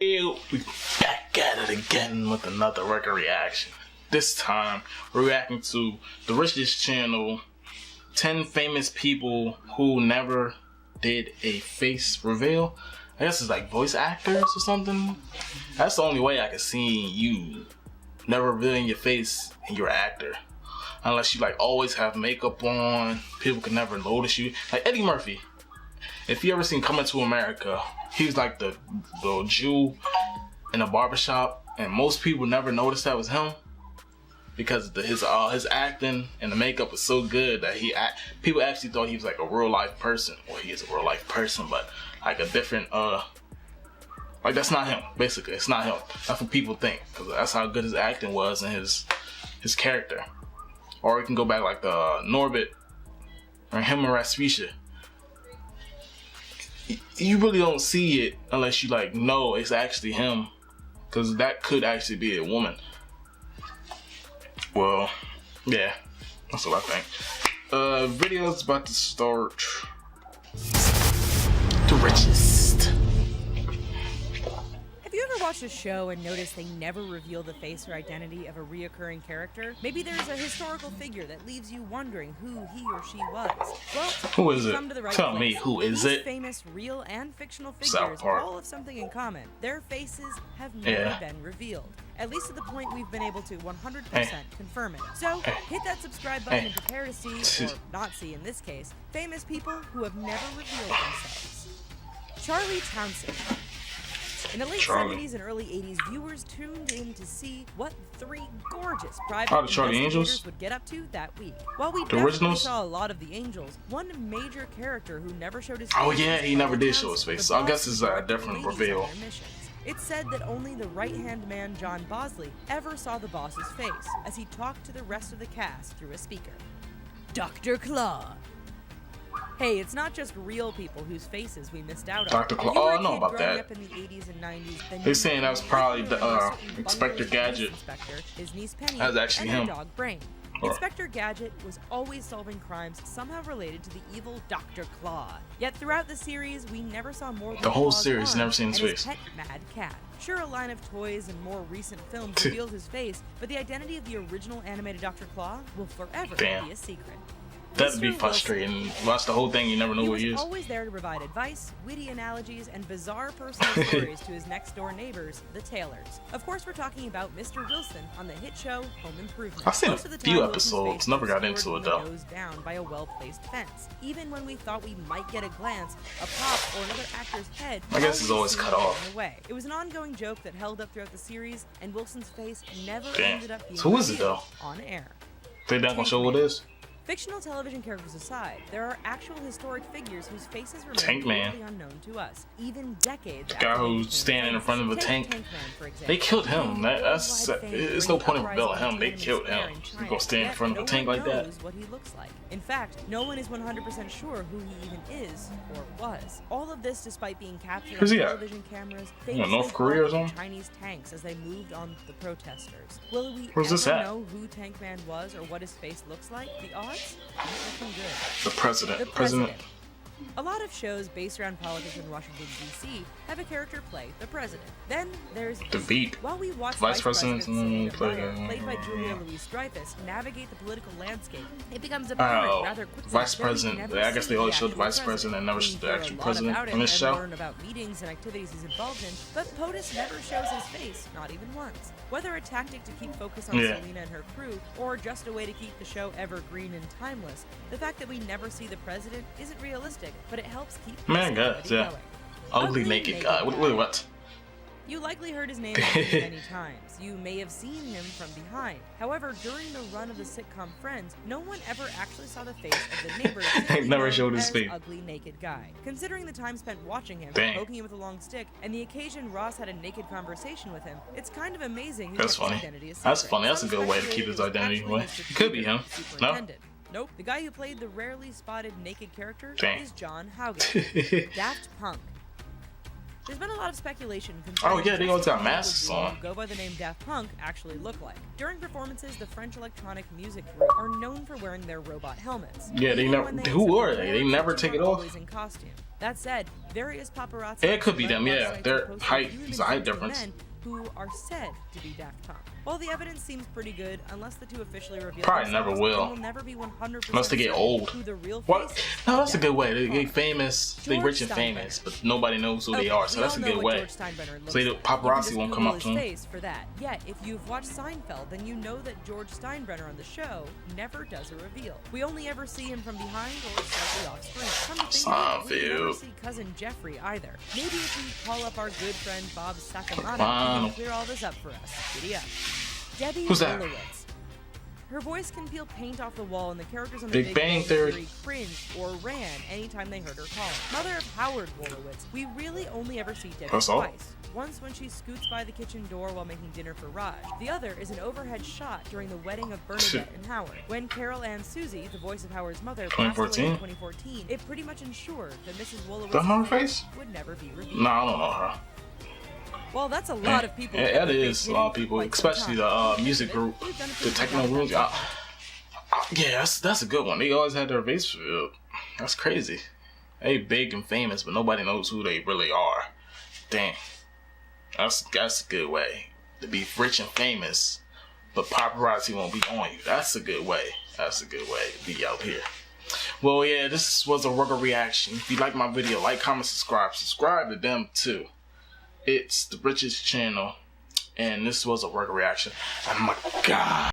We back at it again with another record reaction. This time, we're reacting to the richest channel, 10 famous people who never did a face reveal. I guess it's like voice actors or something. That's the only way I can see you never revealing your face and you're an actor. Unless you like always have makeup on, people can never notice you. Like Eddie Murphy. If you ever seen Coming to America, he was like the Jew in a barbershop, and most people never noticed that was him because his acting and the makeup was so good that people actually thought he was like a real life person. Well, he is a real life person, but like a different like that's not him. Basically, it's not him. That's what people think because that's how good his acting was and his character. Or you can go back like Norbit or him and Rasputia. You really don't see it unless you like know it's actually him, because that could actually be a woman. Well, yeah, that's what I think. Video's about to start. The richest. Have you ever watched a show and noticed they never reveal the face or identity of a reoccurring character? Maybe there's a historical figure that leaves you wondering who he or she was. Well, who is it? Come to the right Tell place. me, who is These it? Famous real and fictional figures all have something in common. Their faces have never been revealed. At least to the point we've been able to 100% confirm it. So, hit that subscribe button and prepare to see, or not see in this case, famous people who have never revealed themselves. Charlie Townsend. In the late 70s and early 80s, viewers tuned in to see what three gorgeous private investigators would get up to that week. While we definitely saw a lot of the Angels, one major character who never showed his face. Oh yeah, he never did show his face. So I guess it's a different reveal. It's said that only the right-hand man, John Bosley, ever saw the boss's face as he talked to the rest of the cast through a speaker. Dr. Claw. Hey, it's not just real people whose faces we missed out on. Dr. Claw. Oh, I know about that. Up in the 80s and 90s, they're saying that was probably the Inspector Gadget. His niece Penny, that was actually and him. Dog Brain. Inspector Gadget was always solving crimes somehow related to the evil Dr. Claw. Yet throughout the series, we never saw more than the whole Claw's series. arm Never seen his and face. His pet Mad Cat. Sure, a line of toys and more recent films revealed his face, but the identity of the original animated Dr. Claw will forever be a secret. That'd be frustrating. Watch the whole thing, you never know who he is. He was always there to provide advice, witty analogies, and bizarre personal stories to his next-door neighbors, the Taylors. Of course, we're talking about Mr. Wilson on the hit show Home Improvement. I've seen a few episodes, never got into it though. Goes down by a well-placed fence. Even when we thought we might get a glance, a pop, or another actor's head, I guess it's always cut off. It was an ongoing joke that held up throughout the series, and Wilson's face never ended up being so who is it though? On air. They not gonna show what it is? Fictional television characters aside, there are actual historic figures whose faces remain totally unknown to us, even decades after. The guy who's standing in front of a tank. They killed him. It's no point in revealing him. They killed him. You gonna stand in front of a tank like that? What he looks like. In fact, no one is 100% sure who he even is or was. All of this despite being captured on television cameras, North Korea or something? Chinese tanks as they moved on the protesters. Will we Where's ever know who Tank Man was or what his face looks like? The odds? Not looking good. The president. A lot of shows based around politics in Washington, D.C. have a character play the president. Then there's the Veep. While we watch Vice President played by Julia Louis-Dreyfus, navigate the political landscape, it becomes apparent rather quickly. Vice President. I guess they always showed the Vice President and never the actual president in this show. Learn about meetings and activities he's involved in, but POTUS never shows his face, not even once. Whether a tactic to keep focus on Selena and her crew, or just a way to keep the show evergreen and timeless, the fact that we never see the president isn't realistic, but it helps keep going. Ugly naked guy. Wait, what? You likely heard his name many times. You may have seen him from behind. However, during the run of the sitcom Friends, no one ever actually saw the face of the neighbor. Never showed his face. Ugly naked guy. Considering the time spent watching him, poking him with a long stick, and the occasion Ross had a naked conversation with him, it's kind of amazing. That's funny. That's funny. That's a good way to keep his identity away. It could be him. No. Nope. The guy who played the rarely spotted naked character is John Hougan. Daft Punk. There's been a lot of speculation Oh yeah, they always got masks on. Go by the name Daft Punk actually look like. During performances, the French electronic music group are known for wearing their robot helmets. Yeah, they never. Who are they? They never take it off. Always in costume. That said, various paparazzi. It could be them. Yeah, their height is a height difference. Who are said to be Daft Punk. While the evidence seems pretty good, unless the two officially reveal probably never will. Never be 100% unless they get old. Who the real what? face No, that's a good way. They get famous, they rich and famous, but nobody knows who they are. So that's a good way. So the paparazzi won't come up to him. For that. Yet, if you've watched Seinfeld, then you know that George Steinbrenner on the show never does a reveal. We only ever see him from behind or slightly off screen. Come to think of it, we never see cousin Jeffrey either. Maybe if we call up our good friend Bob Sacamano, he can clear all this up for us. Giddy up. Debbie Wolowitz. Her voice can peel paint off the wall, and the characters on the Big Bang Theory cringed or ran anytime they heard her calling. Mother of Howard Wolowitz. We really only ever see Debbie twice. Once when she scoots by the kitchen door while making dinner for Raj. The other is an overhead shot during the wedding of Bernadette and Howard. When Carol Ann Susie, the voice of Howard's mother, passed away in 2014, it pretty much ensured that Mrs. Wolowitz would never be revealed. No, I don't know her. Well, that's a lot of people. Yeah, that is a lot of people, especially the music group, the techno group. Yeah, that's a good one. They always had their face revealed. That's crazy. They big and famous, but nobody knows who they really are. Damn, that's a good way to be rich and famous, but paparazzi won't be on you. That's a good way. That's a good way to be out here. Well, yeah, this was a Rugga reaction. If you like my video, like, comment, subscribe. Subscribe to them too. It's the richest channel, and this was a Rugga reaction. Oh my God.